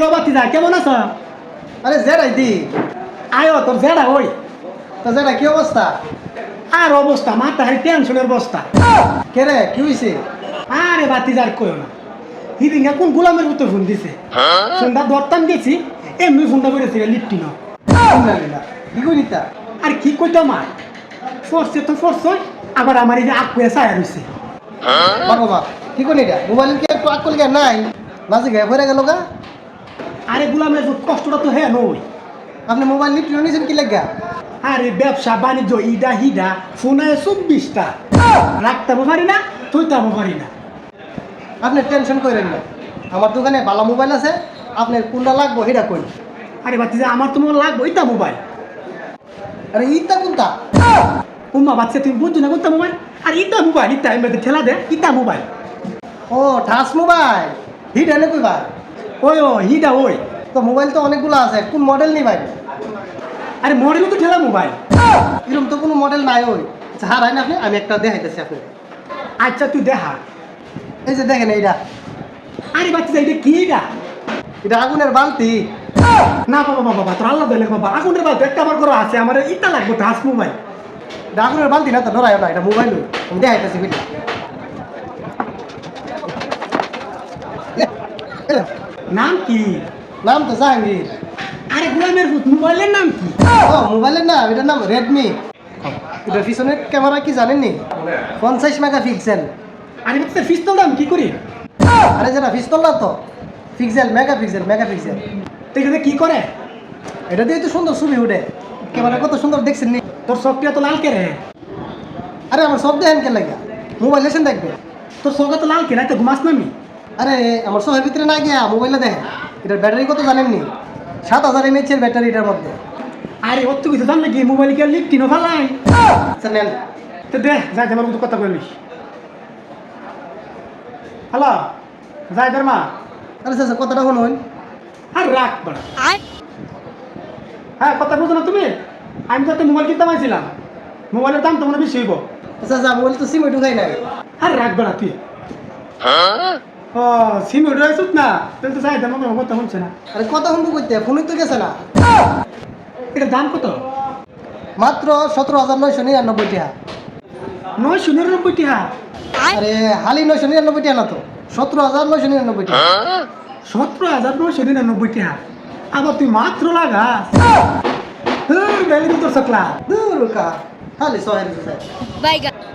কেউ বাতি যা কেমন আছো? আরে জেডাই দি আয়ো তোর জেডা ওই তো জেডা কি অবস্থা? আর অবস্থা মাথা হাই টেনশনের বস্তা। কে রে কি হইছে? আরে বাতি যার কইও না, হিদিনকা কোন গোলামের ভিতর ফোন দিছে, ফোনটা ধরতাম গেছি এমনি ফোনটা করেছি লিফটি না। আলহামদুলিল্লাহ কি করিতা? আর কি কইতাম আর ফোরছে তো ফোরছে, আবার আমার এই যে আকুয়ে ছায়া রয়েছে। বাবা কি করি এটা মোবাইল কি একটু আকল গে নাই লাজে গে ভরে গেল গা? আরে গোলামের কষ্টটা তো হ্যাঁ নই। আপনি মোবাইল নিতে নিছেন কি লাগা? আরে ব্যবসা বাণিজ্য ইডা হিডা ফোনে 24টা, রাখতেও পারি না থইতেও পারি না। আপনি টেনশন করেন না, আমার দোকানে ভালো মোবাইল আছে, আপনার কোনটা লাগবো সেটা কই। আরে বাতি যে আমার তোমার লাগবে ইটা মোবাইল। আরে ইটা কোনটা? উম্মা বাচ্চা তুমি বুঝছো না কোনটা মোবাইল? আর ইটা মোবাইল ইটা আমি ঠেলা দে ইটা মোবাইল। ও টাচ মোবাইল হিট এনে কইবা? ওই ও হিডা ওই। তো মোবাইল তো অনেকগুলো আছে, কোন মডেল নিবাই? আরে মডেল তো ঠেলা মোবাইল। এরকম তো কোনো মডেল নাই। ওই ছাড় হয় না আপনি, আমি একটা দেখাইতেছি আপনাকে। আচ্ছা তুই দেখা। এই যে দেখেন এইটা, আরে বাচ্চা এটা কি এটা? এটা আগুনের বালতি। না বাবা বাবা বাবা তোর আল্লাহ দিলে বাবা আগুনের বালতি একটা আমার করে আছে, আমার ইটা লাগবে টাচ মোবাইল। এটা আগুনের বালতি না তো, ধরায় না, এটা মোবাইল। আমি দেখাইতেছি বুঝলি। নাম কি? নাম তো জাহাঙ্গীর। আরে গোলামের মোবাইলের নাম কি? ও মোবাইলের নাম, এটার নাম রেডমি। এটার পিছনের ক্যামেরা কি জানেননি? 50 মেগাপিক্সেল। আরে বাচ্চা পিস্তল দাম কি করি? আরে যেটা পিস্তল না তো, পিক্সেল মেগাপিক্সেল মেগাপিক্সেল। তো এটাতে কি করে? এটা দিয়ে তো সুন্দর ছবি উঠে, ক্যামেরা কত সুন্দর দেখছেন নি? তোর সবটা তো লাল কে রে? আরে আমার সব দেখেন কে লাগে, মোবাইল এসে দেখবে। তোর সবটা তো লাল কে, রাতে ঘুমাস না আমি? আরে আমার সবের ভিতরে না গিয়া মোবাইলে দেখেন। এটার ব্যাটারি কত জানেননি? 7000 mAh এর ব্যাটারি এটার মধ্যে। আরে অত কিছু জানলে কি মোবাইল কি আর লিফটি না ফালাই? আচ্ছা নেন। তো দে যাই আমার মতো কথা বলিস। হ্যালো যাই তোর মা। আরে আচ্ছা কথাটা শুনুন। আর রাখ বড়। হ্যাঁ কথা বুঝো না তুমি? আমি তো একটা মোবাইল কিনতে পাইছিলাম, মোবাইলের দাম তো মনে বেশি হইব। আচ্ছা আচ্ছা মোবাইল তো সিমে ঢুকাই নাই। আর রাখ বড় তুই। ও সিম উঠে আসুত না, তাহলে তো যাই দাম আমার কথা শুনছে না। আরে কথা শুনবো করতে, ফোনই তো গেছে না। এটার দাম কত? মাত্র 17,999 টাকা। 999 টাকা? আরে হালি 999 টাকা না তো, 17,999 টাকা। 17,999 টাকা? আবার তুই মাত্র লাগাস? বেলি তোর সকলা দূর কা হালি 6,000 Bye guys.